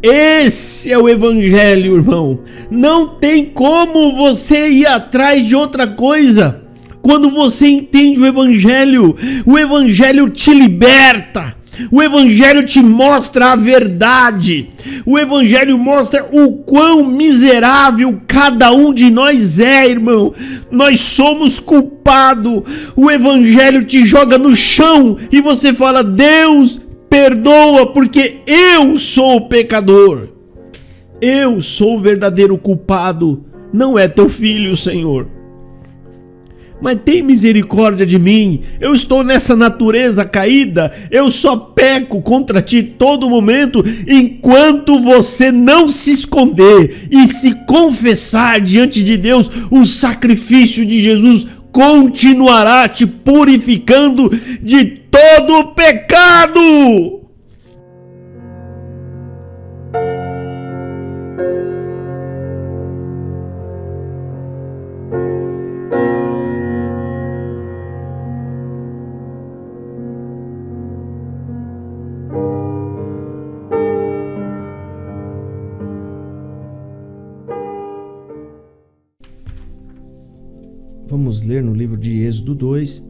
Esse é o evangelho, irmão. Não tem como você ir atrás de outra coisa. Quando você entende o evangelho te liberta. O evangelho te mostra a verdade. O evangelho mostra o quão miserável cada um de nós é, irmão. Nós somos culpados. O evangelho te joga no chão e você fala: Deus, perdoa, porque eu sou o pecador. Eu sou o verdadeiro culpado. Não é teu filho, Senhor. Mas tem misericórdia de mim. Eu estou nessa natureza caída. Eu só peco contra ti todo momento. Enquanto você não se esconder e se confessar diante de Deus, o sacrifício de Jesus continuará te purificando de todo o pecado. Vamos ler no livro de Êxodo 2.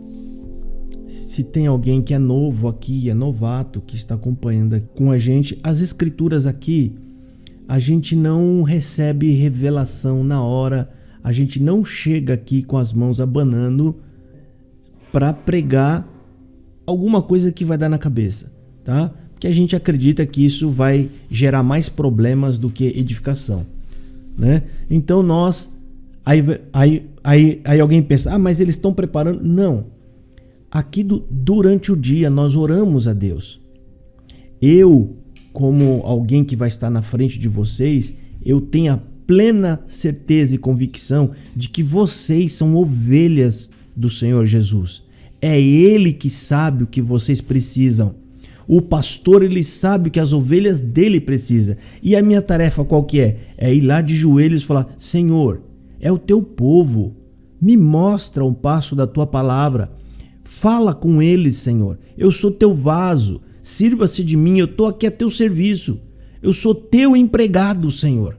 Se tem alguém que é novo aqui, é novato, que está acompanhando com a gente, as escrituras aqui, a gente não recebe revelação na hora, a gente não chega aqui com as mãos abanando para pregar alguma coisa que vai dar na cabeça, tá? Porque a gente acredita que isso vai gerar mais problemas do que edificação, né? Então Aí alguém pensa: mas eles estão preparando. Não. Aqui durante o dia nós oramos a Deus. Eu, como alguém que vai estar na frente de vocês, eu tenho a plena certeza e convicção de que vocês são ovelhas do Senhor Jesus. É Ele que sabe o que vocês precisam. O pastor, ele sabe o que as ovelhas dele precisam. E a minha tarefa qual que é? É ir lá de joelhos e falar: Senhor, é o teu povo, me mostra um passo da tua palavra, fala com eles, Senhor, eu sou teu vaso, sirva-se de mim, eu estou aqui a teu serviço, eu sou teu empregado, Senhor,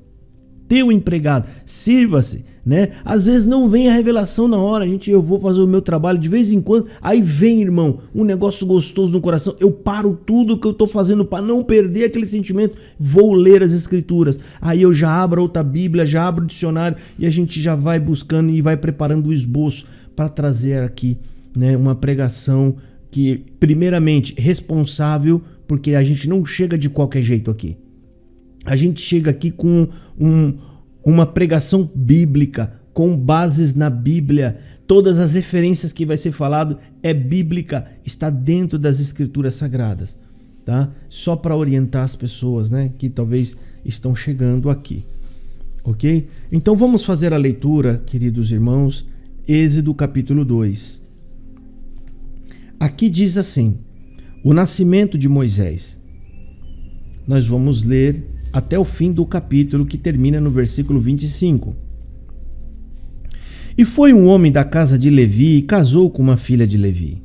teu empregado, sirva-se, né? Às vezes não vem a revelação na hora, eu vou fazer o meu trabalho de vez em quando, aí vem, irmão, um negócio gostoso no coração, eu paro tudo que eu estou fazendo para não perder aquele sentimento, vou ler as escrituras, aí eu já abro outra Bíblia, já abro o dicionário e a gente já vai buscando e vai preparando o esboço para trazer aqui, né, uma pregação que, primeiramente, responsável, porque a gente não chega de qualquer jeito aqui, a gente chega aqui com uma pregação bíblica, com bases na Bíblia. Todas as referências que vai ser falado é bíblica, está dentro das escrituras sagradas, tá? Só para orientar as pessoas, né, que talvez estão chegando aqui, ok? Então vamos fazer a leitura, queridos irmãos, Êxodo capítulo 2. Aqui diz assim: o nascimento de Moisés. Nós vamos ler até o fim do capítulo, que termina no versículo 25. E foi um homem da casa de Levi e casou com uma filha de Levi.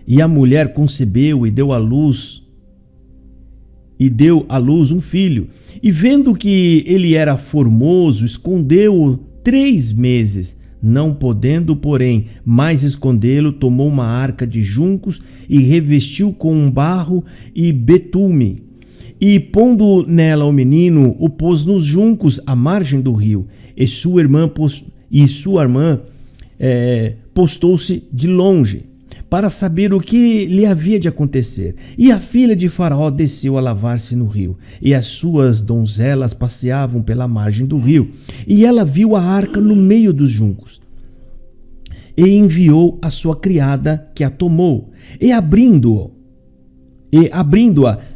E a mulher concebeu e deu à luz um filho. E vendo que ele era formoso, escondeu-o 3 meses. Não podendo, porém, mais escondê-lo, tomou uma arca de juncos e revestiu com um barro e betume. E pondo nela o menino, o pôs nos juncos à margem do rio. E sua irmã postou-se de longe, para saber o que lhe havia de acontecer. E a filha de Faraó desceu a lavar-se no rio, e as suas donzelas passeavam pela margem do rio. E ela viu a arca no meio dos juncos. E enviou a sua criada, que a tomou, e abrindo-a,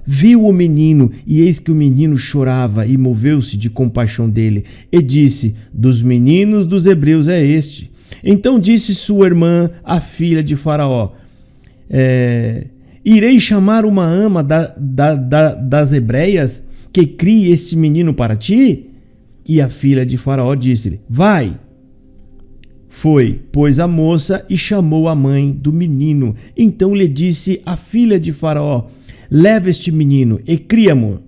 viu o menino, e eis que o menino chorava, e moveu-se de compaixão dele, e disse: dos meninos dos hebreus é este. Então disse sua irmã, a filha de Faraó: irei chamar uma ama das hebreias, que crie este menino para ti? E a filha de Faraó disse-lhe: vai. Foi, pois, a moça e chamou a mãe do menino. Então lhe disse a filha de Faraó: leva este menino e cria-mo.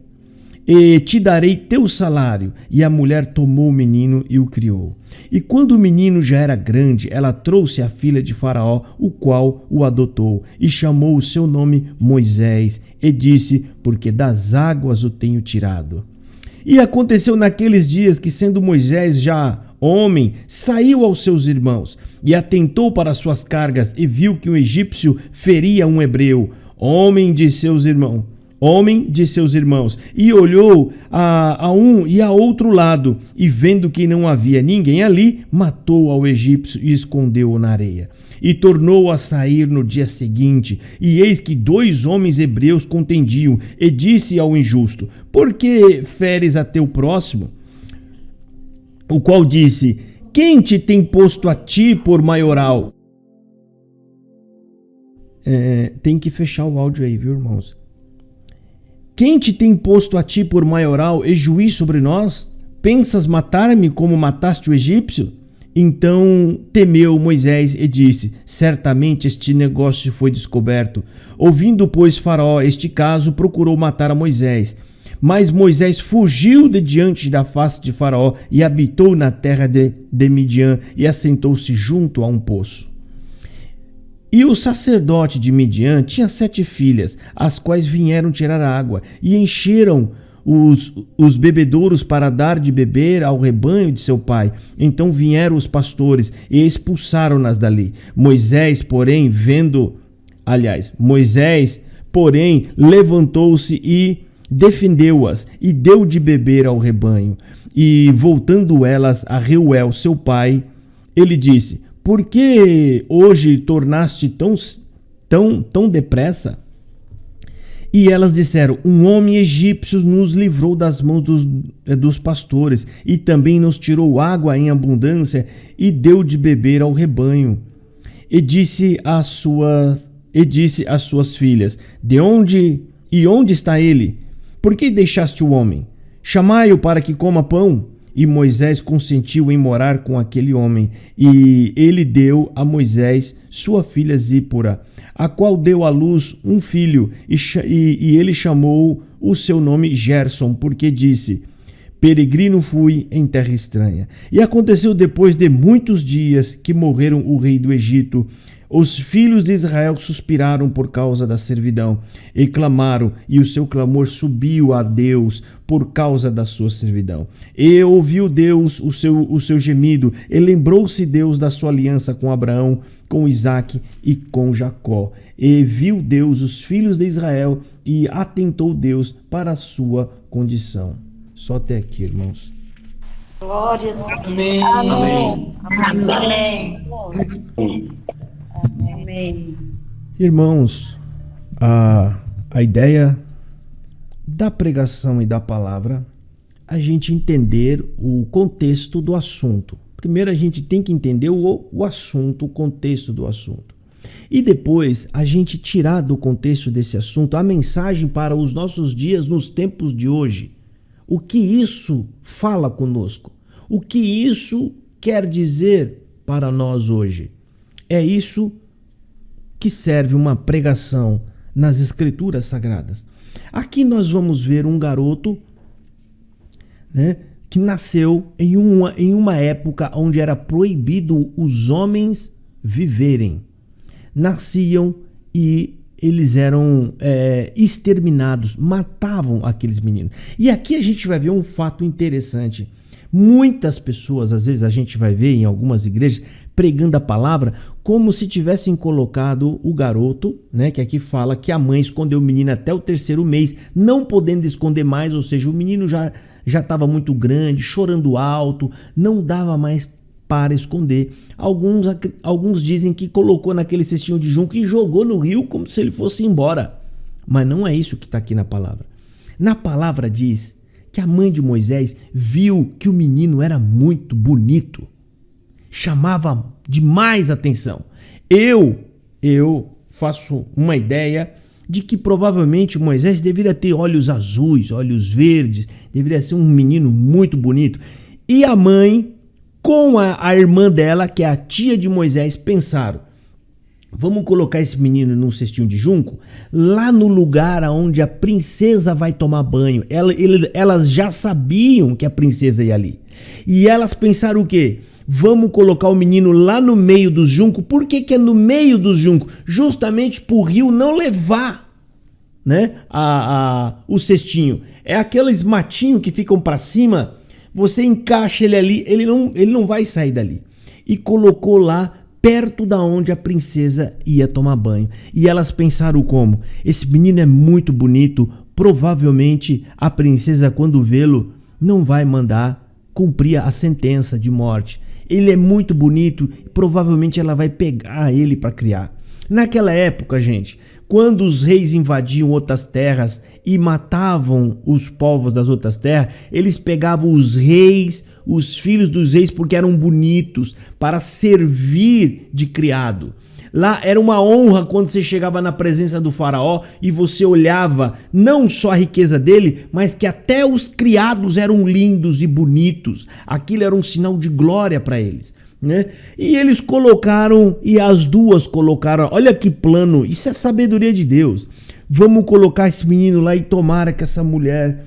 e te darei teu salário. E a mulher tomou o menino e o criou. E quando o menino já era grande, ela trouxe a filha de Faraó, o qual o adotou, e chamou o seu nome Moisés, e disse, porque das águas o tenho tirado. E aconteceu naqueles dias que, sendo Moisés já homem, saiu aos seus irmãos, e atentou para suas cargas, e viu que um egípcio feria um hebreu, homem de seus irmãos, e olhou a um e a outro lado, e vendo que não havia ninguém ali, matou ao egípcio e escondeu-o na areia. E tornou a sair no dia seguinte, e eis que 2 homens hebreus contendiam, e disse ao injusto, por que feres a teu próximo? O qual disse, quem te tem posto a ti por maioral? Tem que fechar o áudio aí, viu, irmãos? Quem te tem posto a ti por maioral e juiz sobre nós? Pensas matar-me como mataste o egípcio? Então temeu Moisés e disse, certamente este negócio foi descoberto. Ouvindo, pois, Faraó este caso, procurou matar a Moisés. Mas Moisés fugiu de diante da face de Faraó e habitou na terra de Midian e assentou-se junto a um poço. E o sacerdote de Midian tinha 7 filhas, as quais vieram tirar água, e encheram os bebedouros para dar de beber ao rebanho de seu pai. Então vieram os pastores e expulsaram-nas dali. Moisés, porém, levantou-se e defendeu-as, e deu de beber ao rebanho. E voltando elas a Reuel, seu pai, ele disse, por que hoje tornaste tão depressa? E elas disseram, um homem egípcio nos livrou das mãos dos pastores, e também nos tirou água em abundância, e deu de beber ao rebanho. E disse às suas filhas, onde está ele? Por que deixaste o homem? Chamai-o para que coma pão. E Moisés consentiu em morar com aquele homem, e ele deu a Moisés sua filha Zípora, a qual deu à luz um filho, e ele chamou o seu nome Gerson, porque disse, peregrino fui em terra estranha. E aconteceu depois de muitos dias que morreram o rei do Egito, os filhos de Israel suspiraram por causa da servidão e clamaram, e o seu clamor subiu a Deus por causa da sua servidão. E ouviu Deus o seu gemido, e lembrou-se Deus da sua aliança com Abraão, com Isaque e com Jacó. E viu Deus os filhos de Israel, e atentou Deus para a sua condição. Só até aqui, irmãos. Glória a Deus. Amém. Amém. Amém. Amém. Irmãos, a ideia da pregação e da palavra, a gente entender o contexto do assunto. Primeiro a gente tem que entender o assunto, o contexto do assunto. E depois a gente tirar do contexto desse assunto a mensagem para os nossos dias nos tempos de hoje. O que isso fala conosco? O que isso quer dizer para nós hoje? É isso que serve uma pregação nas Escrituras Sagradas. Aqui nós vamos ver um garoto, né, que nasceu em uma época onde era proibido os homens viverem. Nasciam e eles eram exterminados, matavam aqueles meninos. E aqui a gente vai ver um fato interessante. Muitas pessoas, às vezes a gente vai ver em algumas igrejas, pregando a palavra como se tivessem colocado o garoto, né, que aqui fala que a mãe escondeu o menino até o 3º mês, não podendo esconder mais, ou seja, o menino já estava muito grande, chorando alto, não dava mais para esconder. Alguns dizem que colocou naquele cestinho de junco e jogou no rio como se ele fosse embora. Mas não é isso que está aqui na palavra. Na palavra diz que a mãe de Moisés viu que o menino era muito bonito, chamava demais atenção. Eu faço uma ideia de que provavelmente Moisés deveria ter olhos azuis, olhos verdes, deveria ser um menino muito bonito. E a mãe, com a irmã dela, que é a tia de Moisés, pensaram, vamos colocar esse menino num cestinho de junco, lá no lugar onde a princesa vai tomar banho. Elas já sabiam que a princesa ia ali. E elas pensaram o quê? Vamos colocar o menino lá no meio dos juncos. Por que é no meio dos juncos? Justamente para o rio não levar, né, o cestinho. É aqueles matinhos que ficam para cima. Você encaixa ele ali, ele não vai sair dali. E colocou lá perto da onde a princesa ia tomar banho. E elas pensaram como? Esse menino é muito bonito, provavelmente a princesa, quando vê-lo, não vai mandar cumprir a sentença de morte. Ele é muito bonito, provavelmente ela vai pegar ele para criar. Naquela época, gente, quando os reis invadiam outras terras e matavam os povos das outras terras, eles pegavam os reis, os filhos dos reis, porque eram bonitos, para servir de criado. Lá era uma honra quando você chegava na presença do faraó e você olhava não só a riqueza dele, mas que até os criados eram lindos e bonitos. Aquilo era um sinal de glória para eles, né? E eles colocaram, e as duas colocaram, olha que plano, isso é sabedoria de Deus. Vamos colocar esse menino lá e tomara que essa mulher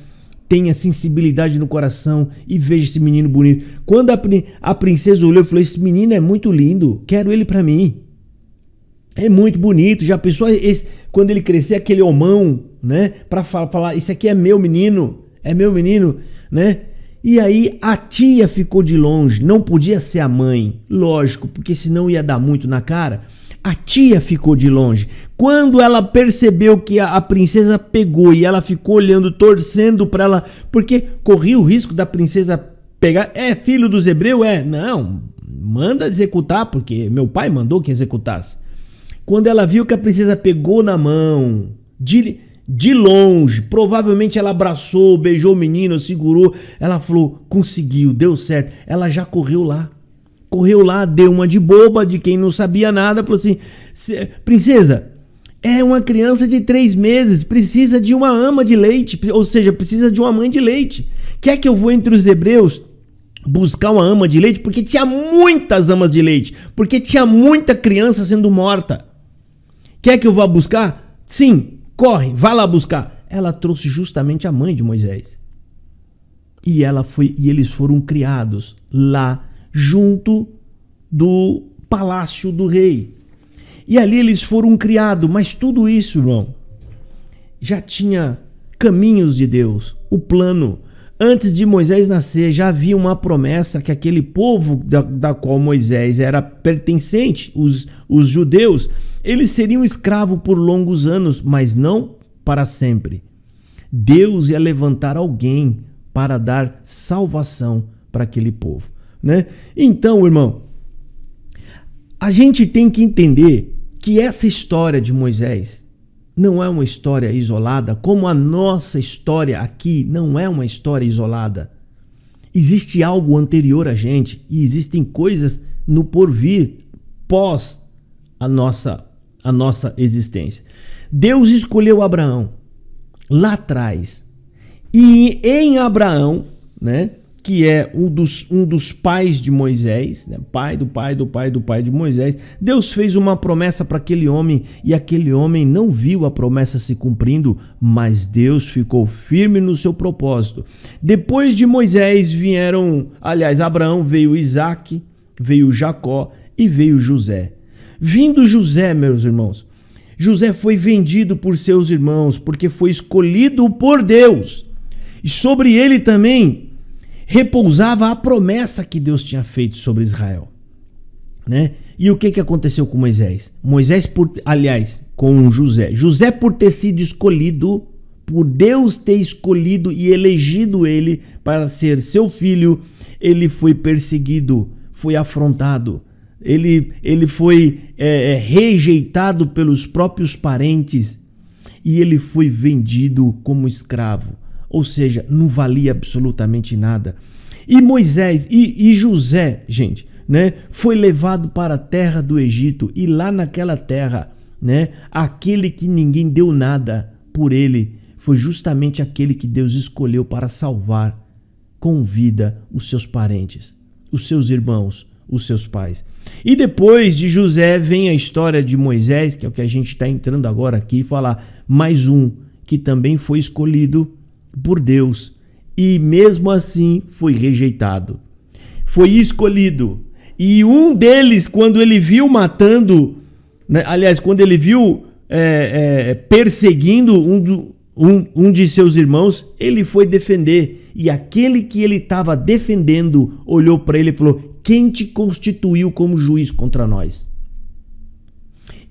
tenha sensibilidade no coração e veja esse menino bonito. Quando a princesa olhou e falou, esse menino é muito lindo, quero ele para mim. É muito bonito, já pensou quando ele crescer aquele homão, né? Para falar, isso aqui é meu menino, né? E aí a tia ficou de longe, não podia ser a mãe, lógico, porque senão ia dar muito na cara. A tia ficou de longe. Quando ela percebeu que a princesa pegou e ela ficou olhando, torcendo para ela, porque corria o risco da princesa pegar. É filho dos hebreus? Não, manda executar, porque meu pai mandou que executasse. Quando ela viu que a princesa pegou na mão, de longe, provavelmente ela abraçou, beijou o menino, segurou, ela falou, conseguiu, deu certo. Ela já correu lá, deu uma de boba, de quem não sabia nada, falou assim, princesa, é uma criança de 3 meses, precisa de uma ama de leite, ou seja, precisa de uma mãe de leite. Quer que eu vou entre os hebreus buscar uma ama de leite? Porque tinha muitas amas de leite, porque tinha muita criança sendo morta. Quer que eu vá buscar? Sim, corre, vá lá buscar. Ela trouxe justamente a mãe de Moisés. E eles foram criados lá junto do palácio do rei. E ali eles foram criados, mas tudo isso, irmão, já tinha caminhos de Deus, o plano. Antes de Moisés nascer, já havia uma promessa que aquele povo da qual Moisés era pertencente, os judeus, eles seriam escravos por longos anos, mas não para sempre. Deus ia levantar alguém para dar salvação para aquele povo, né? Então, irmão, a gente tem que entender que essa história de Moisés não é uma história isolada, como a nossa história aqui não é uma história isolada. Existe algo anterior a gente e existem coisas no porvir, pós a nossa existência. Deus escolheu Abraão lá atrás. E em Abraão, né, que é um dos pais de Moisés, né, pai de Moisés, Deus fez uma promessa para aquele homem e aquele homem não viu a promessa se cumprindo, mas Deus ficou firme no seu propósito. Depois de Moisés Abraão, veio Isaac, veio Jacó e veio José. Vindo José, meus irmãos, José foi vendido por seus irmãos porque foi escolhido por Deus. E sobre ele também repousava a promessa que Deus tinha feito sobre Israel, né? E o que aconteceu com Moisés? Com José. José, por ter sido escolhido, por Deus ter escolhido e elegido ele para ser seu filho, ele foi perseguido, foi afrontado. Ele foi rejeitado pelos próprios parentes e ele foi vendido como escravo. Ou seja, não valia absolutamente nada. E Moisés e José, gente, né, foi levado para a terra do Egito. E lá naquela terra, né, aquele que ninguém deu nada por ele, foi justamente aquele que Deus escolheu para salvar com vida os seus parentes, os seus irmãos, os seus pais. E depois de José vem a história de Moisés, que é o que a gente está entrando agora aqui, falar mais um que também foi escolhido por Deus e mesmo assim foi rejeitado. Foi escolhido. E um deles, quando ele viu matando, né, aliás, quando ele viu perseguindo um de seus irmãos, ele foi defender. E aquele que ele estava defendendo olhou para ele e falou: quem te constituiu como juiz contra nós?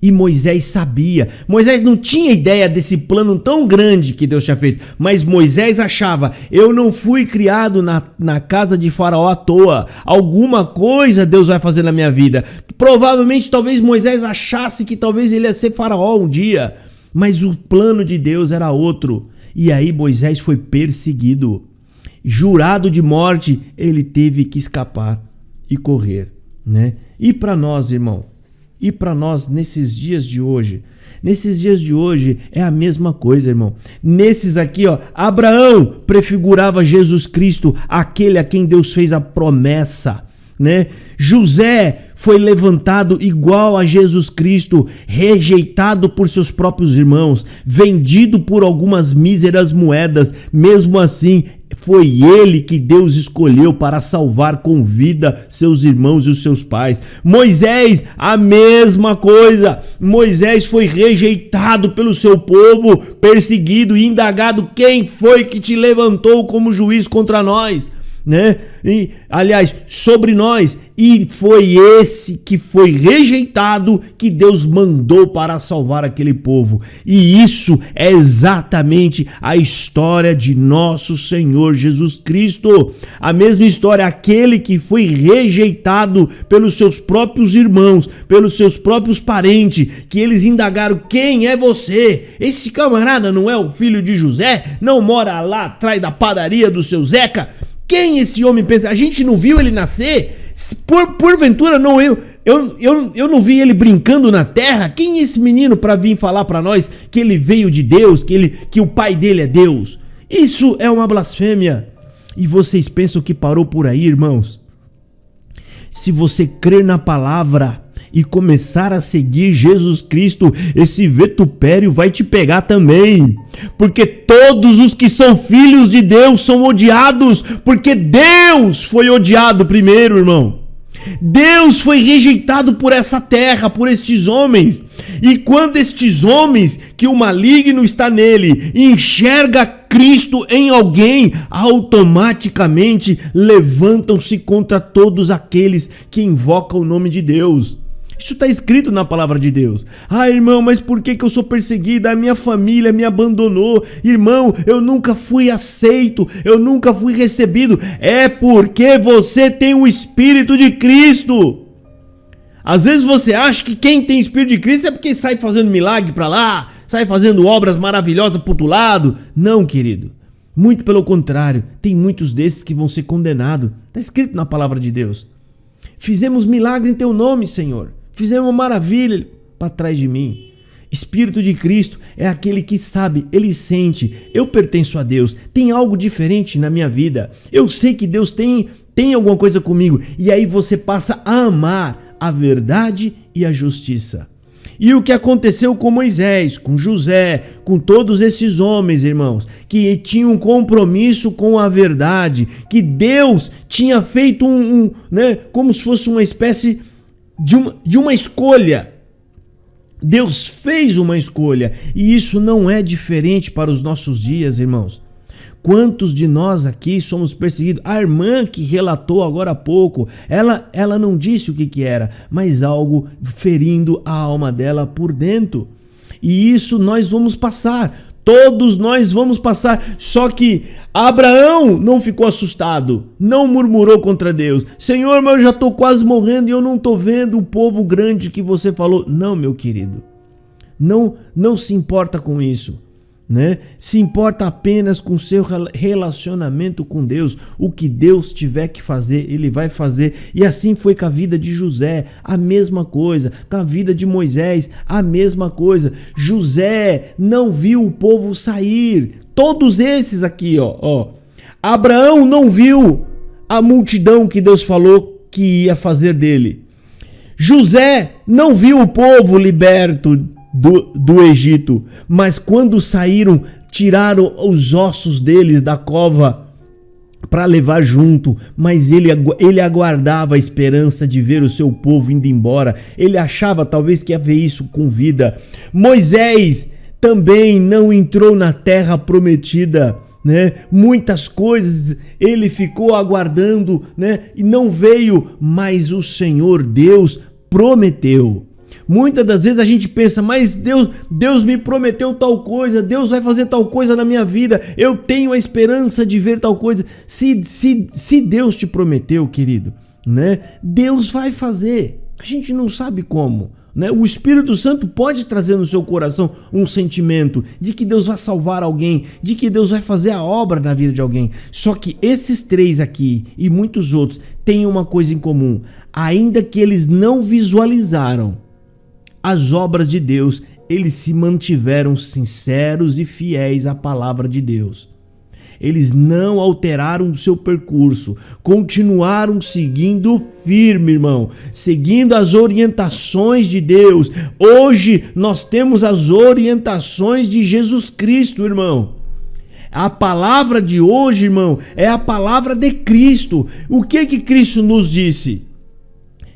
E Moisés sabia. Moisés não tinha ideia desse plano tão grande que Deus tinha feito. Mas Moisés achava: eu não fui criado na casa de Faraó à toa. Alguma coisa Deus vai fazer na minha vida. Provavelmente, talvez Moisés achasse que talvez ele ia ser Faraó um dia. Mas o plano de Deus era outro. E aí Moisés foi perseguido. Jurado de morte, ele teve que escapar e correr, né? E para nós, irmão? E para nós nesses dias de hoje? Nesses dias de hoje é a mesma coisa, irmão. Nesses aqui, ó, Abraão prefigurava Jesus Cristo, aquele a quem Deus fez a promessa, né? José foi levantado igual a Jesus Cristo, rejeitado por seus próprios irmãos, vendido por algumas míseras moedas. Mesmo assim, foi ele que Deus escolheu para salvar com vida seus irmãos e os seus pais. Moisés, a mesma coisa. Moisés foi rejeitado pelo seu povo, perseguido e indagado: quem foi que te levantou como juiz contra nós? Né? E, aliás, sobre nós. E foi esse que foi rejeitado que Deus mandou para salvar aquele povo. E isso é exatamente a história de nosso Senhor Jesus Cristo. A mesma história, aquele que foi rejeitado pelos seus próprios irmãos, pelos seus próprios parentes, que eles indagaram: quem é você? Esse camarada não é o filho de José? Não mora lá atrás da padaria do seu Zeca? Quem esse homem pensa? A gente não viu ele nascer? Porventura não, eu não vi ele brincando na terra? Quem é esse menino para vir falar para nós que ele veio de Deus, que o pai dele é Deus? Isso é uma blasfêmia. E vocês pensam que parou por aí, irmãos? Se você crer na palavra e começar a seguir Jesus Cristo, esse vitupério vai te pegar também. Porque todos os que são filhos de Deus são odiados, porque Deus foi odiado primeiro, irmão. Deus foi rejeitado por essa terra, por estes homens. E quando estes homens, que o maligno está nele, enxerga Cristo em alguém, automaticamente levantam-se contra todos aqueles que invocam o nome de Deus. Isso está escrito na palavra de Deus. Ah, irmão, mas por que eu sou perseguida? A minha família me abandonou. Irmão, eu nunca fui aceito, eu nunca fui recebido. É porque você tem o Espírito de Cristo. Às vezes você acha que quem tem Espírito de Cristo é porque sai fazendo milagre para lá, sai fazendo obras maravilhosas para outro lado. Não, querido. Muito pelo contrário, tem muitos desses que vão ser condenados. Está escrito na palavra de Deus. Fizemos milagre em teu nome, Senhor. Fizemos uma maravilha para trás de mim. Espírito de Cristo é aquele que sabe, ele sente: eu pertenço a Deus, tem algo diferente na minha vida. Eu sei que Deus tem alguma coisa comigo. E aí você passa a amar a verdade e a justiça. E o que aconteceu com Moisés, com José, com todos esses homens, irmãos, que tinham um compromisso com a verdade, que Deus tinha feito como se fosse uma espécie de uma escolha. Deus fez uma escolha, e isso não é diferente para os nossos dias, irmãos. Quantos de nós aqui somos perseguidos? A irmã que relatou agora há pouco, ela não disse o que era, mas algo ferindo a alma dela por dentro. E isso nós vamos passar. Todos nós vamos passar. Só que Abraão não ficou assustado, não murmurou contra Deus: Senhor, mas eu já estou quase morrendo e eu não estou vendo o povo grande que você falou. Não, meu querido, não se importa com isso, né? Se importa apenas com seu relacionamento com Deus. O que Deus tiver que fazer, ele vai fazer. E assim foi com a vida de José, a mesma coisa. Com a vida de Moisés, a mesma coisa. José não viu o povo sair. Todos esses aqui, ó. Abraão não viu a multidão que Deus falou que ia fazer dele. José não viu o povo liberto do Egito, mas quando saíram, tiraram os ossos deles da cova para levar junto, mas ele aguardava a esperança de ver o seu povo indo embora. Ele achava talvez que ia ver isso com vida. Moisés também não entrou na terra prometida, né? Muitas coisas ele ficou aguardando, né? E não veio, mas o Senhor Deus prometeu. Muitas das vezes a gente pensa, mas Deus me prometeu tal coisa, Deus vai fazer tal coisa na minha vida, eu tenho a esperança de ver tal coisa. Se Deus te prometeu, querido, né, Deus vai fazer. A gente não sabe como, né? O Espírito Santo pode trazer no seu coração um sentimento de que Deus vai salvar alguém, de que Deus vai fazer a obra na vida de alguém. Só que esses três aqui e muitos outros têm uma coisa em comum: ainda que eles não visualizaram as obras de Deus, eles se mantiveram sinceros e fiéis à palavra de Deus. Eles não alteraram o seu percurso, continuaram seguindo firme, irmão, seguindo as orientações de Deus. Hoje nós temos as orientações de Jesus Cristo, irmão. A palavra de hoje, irmão, é a palavra de Cristo. O que Cristo nos disse?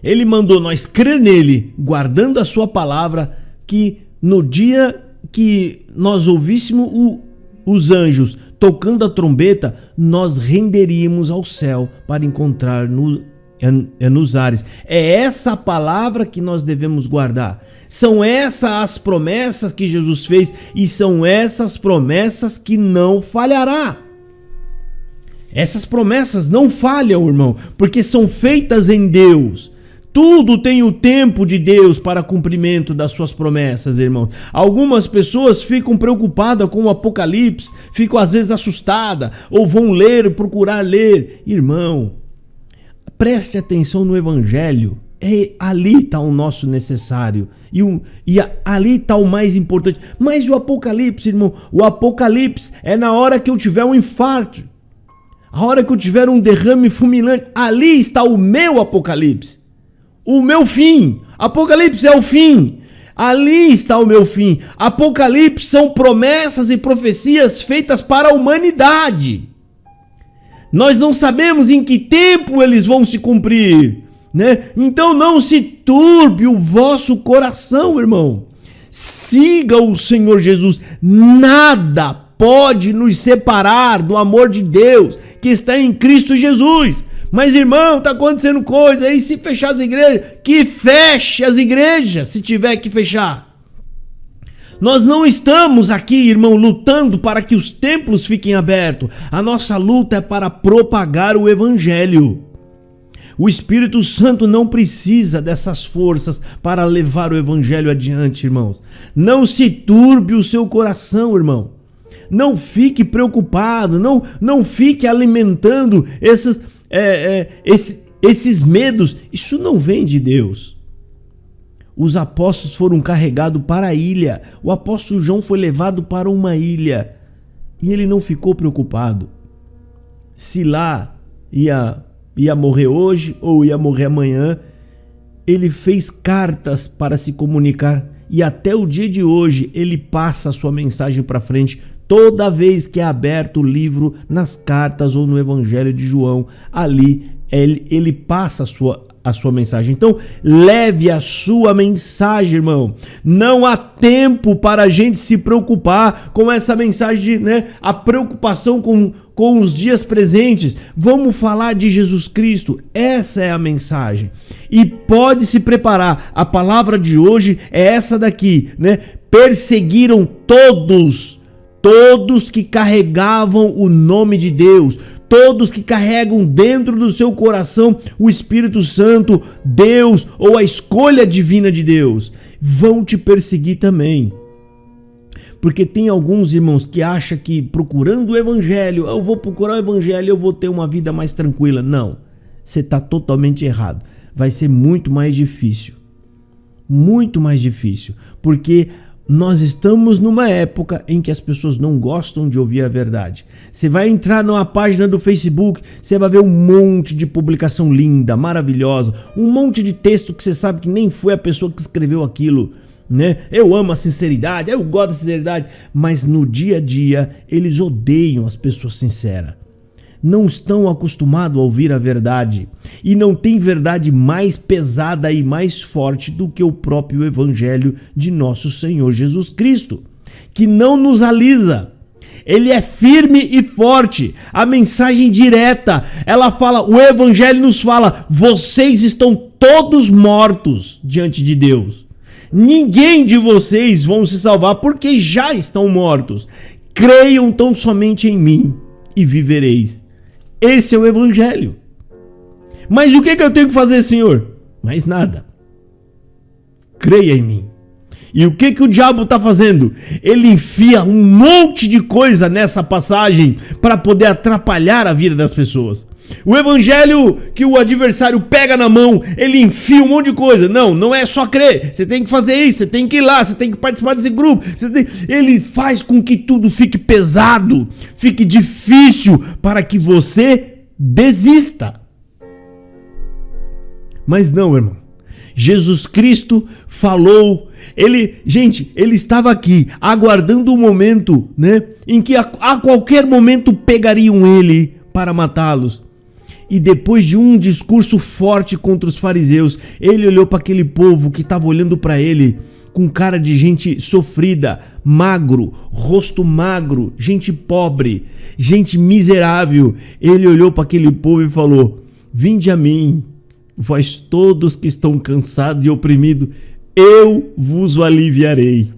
Ele mandou nós crer nele, guardando a sua palavra, que no dia que nós ouvíssemos os anjos tocando a trombeta, nós renderíamos ao céu para encontrar nos ares. É essa palavra que nós devemos guardar. São essas as promessas que Jesus fez e são essas promessas que não falhará. Essas promessas não falham, irmão, porque são feitas em Deus. Tudo tem o tempo de Deus para cumprimento das suas promessas, irmãos. Algumas pessoas ficam preocupadas com o Apocalipse, ficam às vezes assustadas, ou vão ler, procurar ler. Irmão, preste atenção no Evangelho. Ali está o nosso necessário. E ali está o mais importante. Mas o Apocalipse, irmão, o Apocalipse é na hora que eu tiver um infarto. A hora que eu tiver um derrame fulminante. Ali está o meu Apocalipse. O meu fim. Apocalipse é o fim. Ali está o meu fim. Apocalipse são promessas e profecias feitas para a humanidade. Nós não sabemos em que tempo eles vão se cumprir, né? Então não se turbe o vosso coração, irmão. Siga o Senhor Jesus. Nada pode nos separar do amor de Deus que está em Cristo Jesus. Mas, irmão, tá acontecendo coisa aí, se fechar as igrejas, que feche as igrejas, se tiver que fechar. Nós não estamos aqui, irmão, lutando para que os templos fiquem abertos. A nossa luta é para propagar o Evangelho. O Espírito Santo não precisa dessas forças para levar o Evangelho adiante, irmãos. Não se turbe o seu coração, irmão. Não fique preocupado, não fique alimentando esses medos. Isso não vem de Deus. Os apóstolos foram carregados para a ilha. O apóstolo João foi levado para uma ilha e ele não ficou preocupado se lá ia morrer hoje ou ia morrer amanhã. Ele fez cartas para se comunicar e até o dia de hoje ele passa a sua mensagem para frente. Toda vez que é aberto o livro nas cartas ou no Evangelho de João, ali ele passa a sua mensagem. Então, leve a sua mensagem, irmão. Não há tempo para a gente se preocupar com essa mensagem, né? A preocupação com os dias presentes. Vamos falar de Jesus Cristo. Essa é a mensagem. E pode se preparar. A palavra de hoje é essa daqui, né? Perseguiram todos que carregavam o nome de Deus, todos que carregam dentro do seu coração o Espírito Santo, Deus ou a escolha divina de Deus, vão te perseguir também. Porque tem alguns irmãos que acham que procurando o Evangelho, eu vou procurar o Evangelho, eu vou ter uma vida mais tranquila. Não, você está totalmente errado. Vai ser muito mais difícil, porque nós estamos numa época em que as pessoas não gostam de ouvir a verdade. Você vai entrar numa página do Facebook, você vai ver um monte de publicação linda, maravilhosa, um monte de texto que você sabe que nem foi a pessoa que escreveu aquilo, né? Eu amo a sinceridade, eu gosto da sinceridade, mas no dia a dia eles odeiam as pessoas sinceras. Não estão acostumados a ouvir a verdade. E não tem verdade mais pesada e mais forte do que o próprio Evangelho de nosso Senhor Jesus Cristo, que não nos alisa. Ele é firme e forte. A mensagem direta, ela fala, o Evangelho nos fala, vocês estão todos mortos diante de Deus. Ninguém de vocês vão se salvar porque já estão mortos. Creiam tão somente em mim e vivereis. Esse é o Evangelho. Mas o que eu tenho que fazer, Senhor? Mais nada. Creia em mim. E o que o diabo está fazendo? Ele enfia um monte de coisa nessa passagem para poder atrapalhar a vida das pessoas. O evangelho que o adversário pega na mão, ele enfia um monte de coisa. Não é só crer. Você tem que fazer isso, você tem que ir lá, você tem que participar desse grupo. Ele faz com que tudo fique pesado, fique difícil para que você desista. Mas não, irmão. Jesus Cristo falou, ele estava aqui aguardando o momento, né, em que a qualquer momento pegariam ele para matá-los. E depois de um discurso forte contra os fariseus, ele olhou para aquele povo que estava olhando para ele com cara de gente sofrida, magro, rosto magro, gente pobre, gente miserável. Ele olhou para aquele povo e falou: vinde a mim, vós todos que estão cansados e oprimidos, eu vos aliviarei.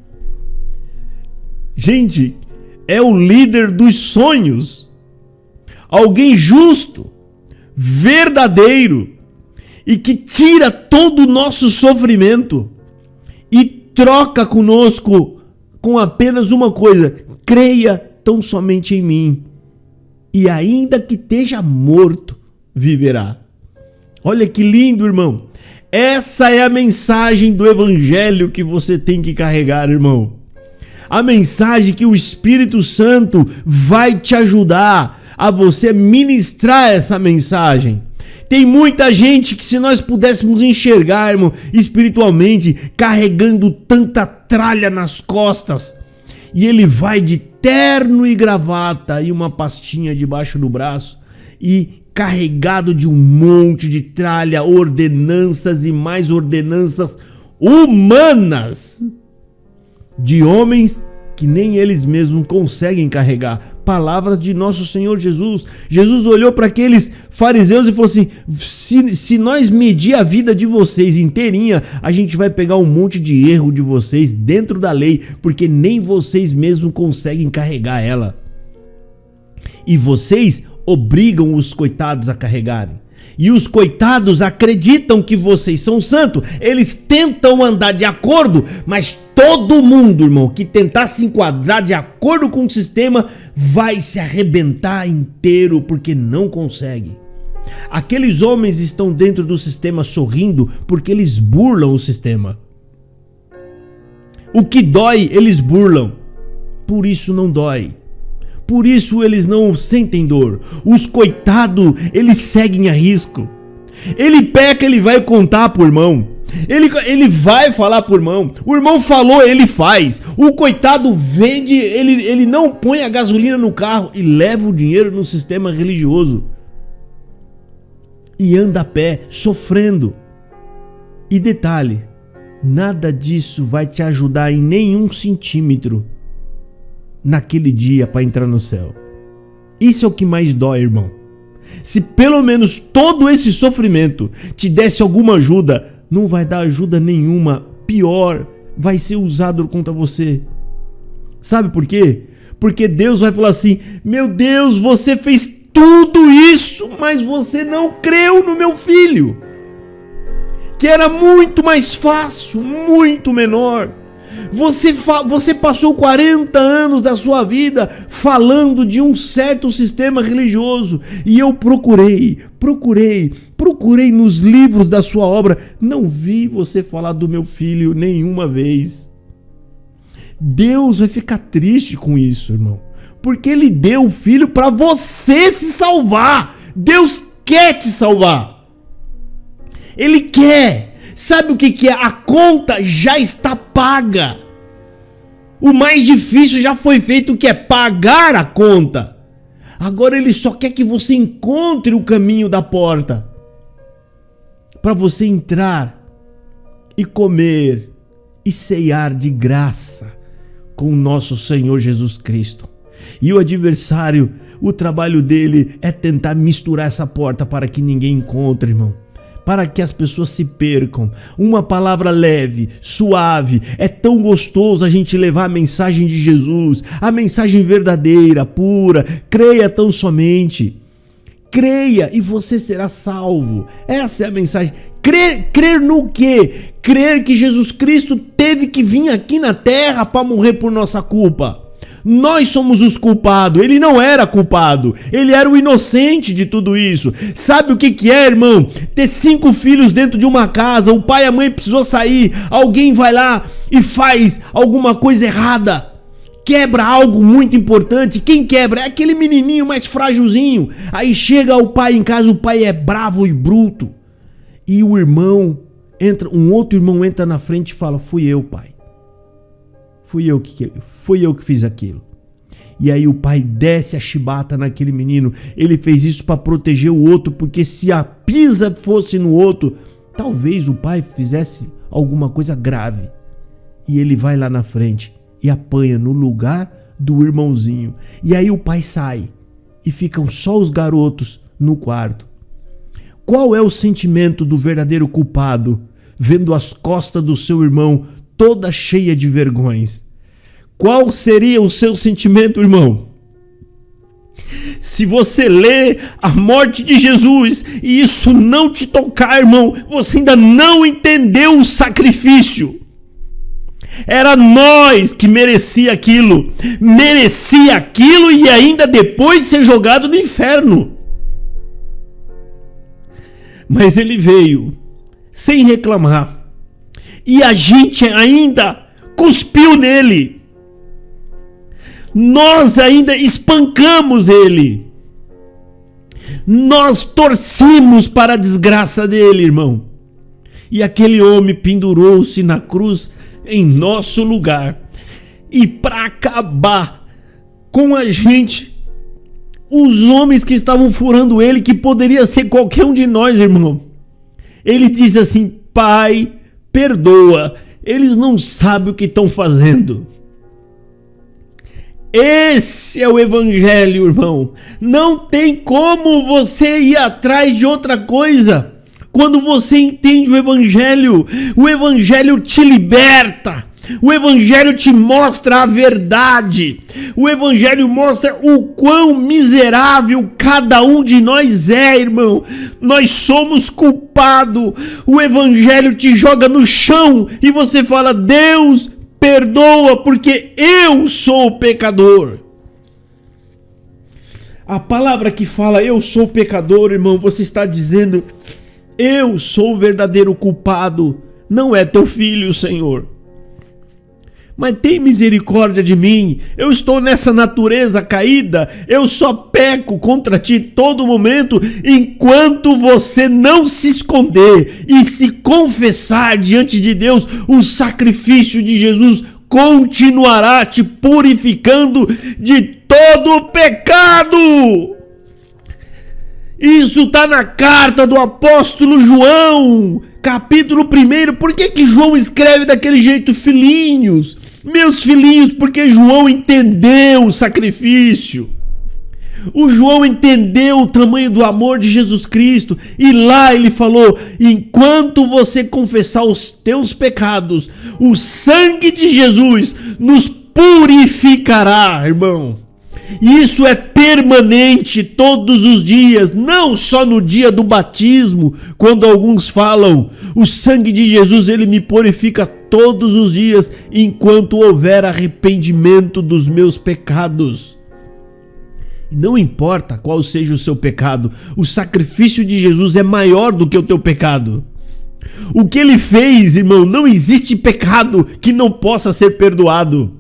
Gente, é o líder dos sonhos, alguém justo, verdadeiro e que tira todo o nosso sofrimento e troca conosco com apenas uma coisa: creia tão somente em mim e ainda que esteja morto, viverá. Olha que lindo, irmão. Essa é a mensagem do evangelho que você tem que carregar, irmão. A mensagem que o Espírito Santo vai te ajudar a você ministrar essa mensagem. Tem muita gente que, se nós pudéssemos enxergar, irmão, espiritualmente, carregando tanta tralha nas costas, e ele vai de terno e gravata e uma pastinha debaixo do braço e carregado de um monte de tralha, ordenanças e mais ordenanças humanas de homens que nem eles mesmos conseguem carregar. Palavras de nosso Senhor Jesus. Jesus olhou para aqueles fariseus e falou assim: se nós medir a vida de vocês inteirinha, a gente vai pegar um monte de erro de vocês dentro da lei, porque nem vocês mesmos conseguem carregar ela. E vocês obrigam os coitados a carregarem. E os coitados acreditam que vocês são santos. Eles tentam andar de acordo, mas todo mundo, irmão, que tentar se enquadrar de acordo com o sistema vai se arrebentar inteiro porque não consegue. Aqueles homens estão dentro do sistema sorrindo porque eles burlam o sistema. O que dói, eles burlam. Por isso não dói. Por isso eles não sentem dor. Os coitados, eles seguem a risco. Ele peca, ele vai contar pro irmão. Ele vai falar pro irmão. O irmão falou, ele faz. O coitado vende, ele não põe a gasolina no carro e leva o dinheiro no sistema religioso. E anda a pé, sofrendo. E detalhe, nada disso vai te ajudar em nenhum centímetro naquele dia para entrar no céu. Isso é o que mais dói, irmão. Se pelo menos todo esse sofrimento te desse alguma ajuda, não vai dar ajuda nenhuma. Pior, vai ser usado contra você. Sabe por quê? Porque Deus vai falar assim: meu Deus, você fez tudo isso, mas você não creu no meu filho, que era muito mais fácil, muito menor. Você passou 40 anos da sua vida falando de um certo sistema religioso, e eu procurei nos livros da sua obra, não vi você falar do meu filho nenhuma vez. Deus vai ficar triste com isso, irmão. Porque Ele deu o Filho para você se salvar. Deus quer te salvar. Ele quer. Sabe o que é? A conta já está paga. O mais difícil já foi feito, que é pagar a conta. Agora Ele só quer que você encontre o caminho da porta para você entrar e comer e ceiar de graça com o nosso Senhor Jesus Cristo. E o adversário, o trabalho dele é tentar misturar essa porta para que ninguém encontre, irmão. Para que as pessoas se percam. Uma palavra leve, suave. É tão gostoso a gente levar a mensagem de Jesus, a mensagem verdadeira, pura. Creia tão somente. Creia e você será salvo. Essa é a mensagem. Crer no quê? Crer que Jesus Cristo teve que vir aqui na terra para morrer por nossa culpa. Nós somos os culpados. Ele não era culpado. Ele era o inocente de tudo isso. Sabe o que é, irmão? Ter 5 filhos dentro de uma casa. O pai e a mãe precisou sair. Alguém vai lá e faz alguma coisa errada. Quebra algo muito importante. Quem quebra? É aquele menininho mais frágilzinho. Aí chega o pai em casa. O pai é bravo e bruto. E o irmão entra, um outro irmão entra na frente e fala: fui eu, pai. Fui eu que fiz aquilo. E aí o pai desce a chibata naquele menino. Ele fez isso para proteger o outro, porque se a pisa fosse no outro, talvez o pai fizesse alguma coisa grave. E ele vai lá na frente e apanha no lugar do irmãozinho. E aí o pai sai e ficam só os garotos no quarto. Qual é o sentimento do verdadeiro culpado vendo as costas do seu irmão toda cheia de vergonhas? Qual seria o seu sentimento, irmão? Se você lê a morte de Jesus e isso não te tocar, irmão, você ainda não entendeu o sacrifício. Era nós que merecia aquilo e ainda depois ser jogado no inferno. Mas ele veio sem reclamar e a gente ainda cuspiu nele. Nós ainda espancamos ele. Nós torcimos para a desgraça dele, irmão. E aquele homem pendurou-se na cruz em nosso lugar. E para acabar com a gente, os homens que estavam furando ele, que poderia ser qualquer um de nós, irmão, ele diz assim: Pai, perdoa, eles não sabem o que estão fazendo. Esse é o evangelho, irmão. Não tem como você ir atrás de outra coisa. Quando você entende o evangelho te liberta. O evangelho te mostra a verdade. O evangelho mostra o quão miserável cada um de nós é, irmão. Nós somos culpados. O evangelho te joga no chão e você fala: Deus, perdoa, porque eu sou pecador. A palavra que fala eu sou pecador, irmão, você está dizendo: eu sou o verdadeiro culpado. Não é teu filho, Senhor. Mas tem misericórdia de mim. Eu estou nessa natureza caída. Eu só peco contra ti todo momento. Enquanto você não se esconder e se confessar diante de Deus, o sacrifício de Jesus continuará te purificando de todo o pecado. Isso está na carta do apóstolo João, capítulo 1. Por que João escreve daquele jeito? Filhinhos, meus filhinhos, porque João entendeu o sacrifício. O João entendeu o tamanho do amor de Jesus Cristo. E lá ele falou: enquanto você confessar os teus pecados, o sangue de Jesus nos purificará, irmão. Isso é permanente todos os dias, não só no dia do batismo, quando alguns falam: o sangue de Jesus, ele me purifica todos os dias, enquanto houver arrependimento dos meus pecados. Não importa qual seja o seu pecado, o sacrifício de Jesus é maior do que o teu pecado. O que ele fez, irmão, não existe pecado que não possa ser perdoado.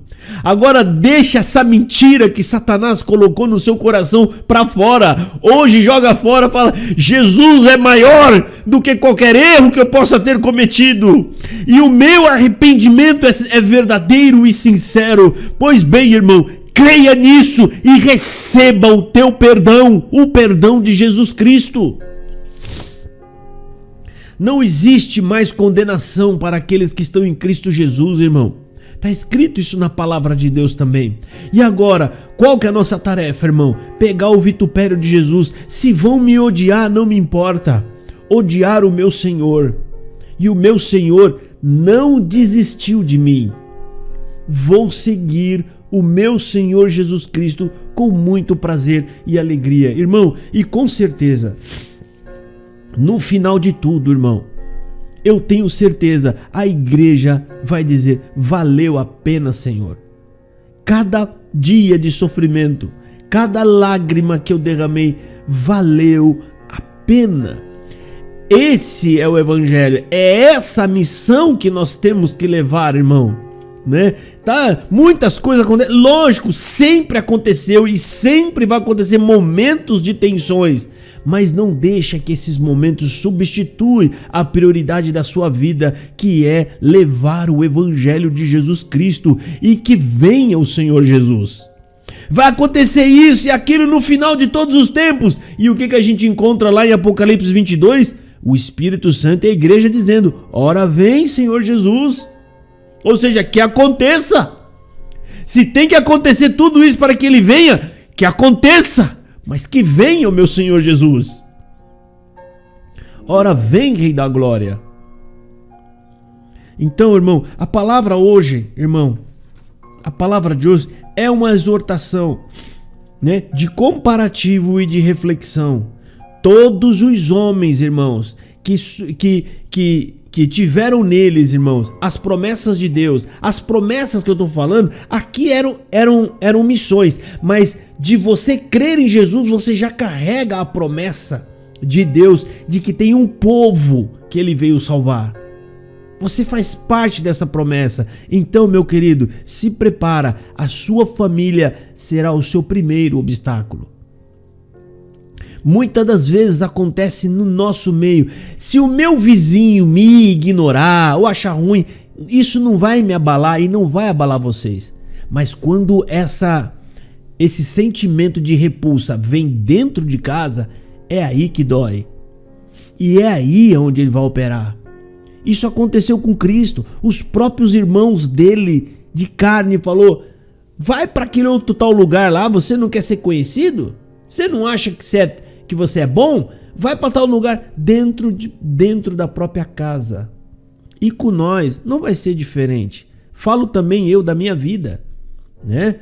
Agora deixa essa mentira que Satanás colocou no seu coração para fora. Hoje joga fora, fala: Jesus é maior do que qualquer erro que eu possa ter cometido. E o meu arrependimento é verdadeiro e sincero. Pois bem, irmão, creia nisso e receba o teu perdão, o perdão de Jesus Cristo. Não existe mais condenação para aqueles que estão em Cristo Jesus, irmão. Está escrito isso na palavra de Deus também. E agora, qual que é a nossa tarefa, irmão? Pegar o vitupério de Jesus. Se vão me odiar, não me importa. Odiar o meu Senhor. E o meu Senhor não desistiu de mim. Vou seguir o meu Senhor Jesus Cristo com muito prazer e alegria. Irmão, e com certeza, no final de tudo, irmão, eu tenho certeza, a igreja vai dizer: valeu a pena, Senhor. Cada dia de sofrimento, cada lágrima que eu derramei, valeu a pena. Esse é o evangelho, é essa a missão que nós temos que levar, irmão. Né? Tá? Muitas coisas acontecem, lógico, sempre aconteceu e sempre vai acontecer momentos de tensões. Mas não deixa que esses momentos substituam a prioridade da sua vida, que é levar o evangelho de Jesus Cristo e que venha o Senhor Jesus. Vai acontecer isso e aquilo no final de todos os tempos. E o que a gente encontra lá em Apocalipse 22? O Espírito Santo e a igreja dizendo: ora vem, Senhor Jesus. Ou seja, que aconteça. Se tem que acontecer tudo isso para que ele venha, que aconteça. Mas que venha o meu Senhor Jesus. Ora vem, Rei da Glória. Então, irmão, a palavra hoje, irmão, a palavra de hoje é uma exortação, né, de comparativo e de reflexão. Todos os homens, irmãos, que tiveram neles, irmãos, as promessas de Deus, as promessas que eu estou falando, aqui eram missões, mas de você crer em Jesus, você já carrega a promessa de Deus, de que tem um povo que ele veio salvar. Você faz parte dessa promessa. Então, meu querido, se prepara, a sua família será o seu primeiro obstáculo. Muitas das vezes acontece no nosso meio. Se o meu vizinho me ignorar ou achar ruim, isso não vai me abalar e não vai abalar vocês. Mas quando esse sentimento de repulsa vem dentro de casa, é aí que dói. E é aí onde ele vai operar. Isso aconteceu com Cristo. Os próprios irmãos dele de carne falou: vai para aquele outro tal lugar lá, você não quer ser conhecido? Você não acha que você é bom? Vai para tal lugar, dentro da própria casa. E com nós não vai ser diferente. Falo também eu da minha vida, né?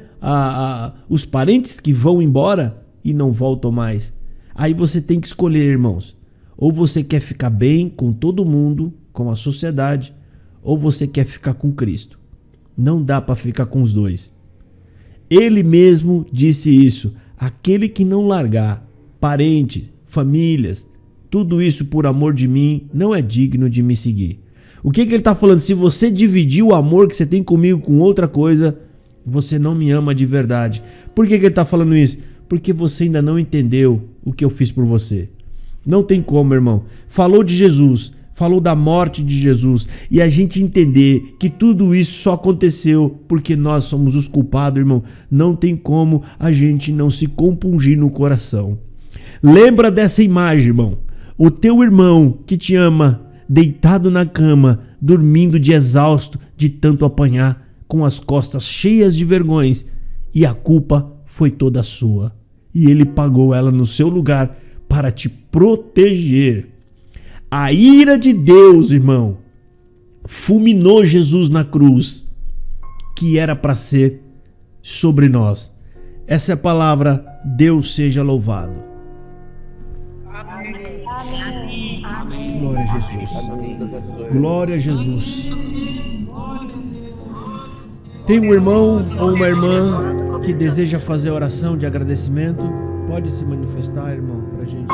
Os parentes que vão embora e não voltam mais. Aí você tem que escolher, irmãos. Ou você quer ficar bem com todo mundo, com a sociedade, ou você quer ficar com Cristo. Não dá para ficar com os dois. Ele mesmo disse isso: aquele que não largar parentes, famílias, tudo isso por amor de mim, não é digno de me seguir. O que ele está falando? Se você dividir o amor que você tem comigo com outra coisa, você não me ama de verdade. Por que ele está falando isso? Porque você ainda não entendeu o que eu fiz por você. Não tem como, irmão. Falou de Jesus, falou da morte de Jesus, e a gente entender que tudo isso só aconteceu porque nós somos os culpados, irmão. Não tem como a gente não se compungir no coração. Lembra dessa imagem, irmão. O teu irmão que te ama, deitado na cama, dormindo de exausto de tanto apanhar, com as costas cheias de vergonhas, e a culpa foi toda sua. E ele pagou ela no seu lugar para te proteger. A ira de Deus, irmão, fulminou Jesus na cruz, que era para ser sobre nós. Essa é a palavra. Deus seja louvado. Amém. Amém. Glória a Jesus. Glória a Jesus. Tem um irmão ou uma irmã que deseja fazer oração de agradecimento? Pode se manifestar, irmão, pra gente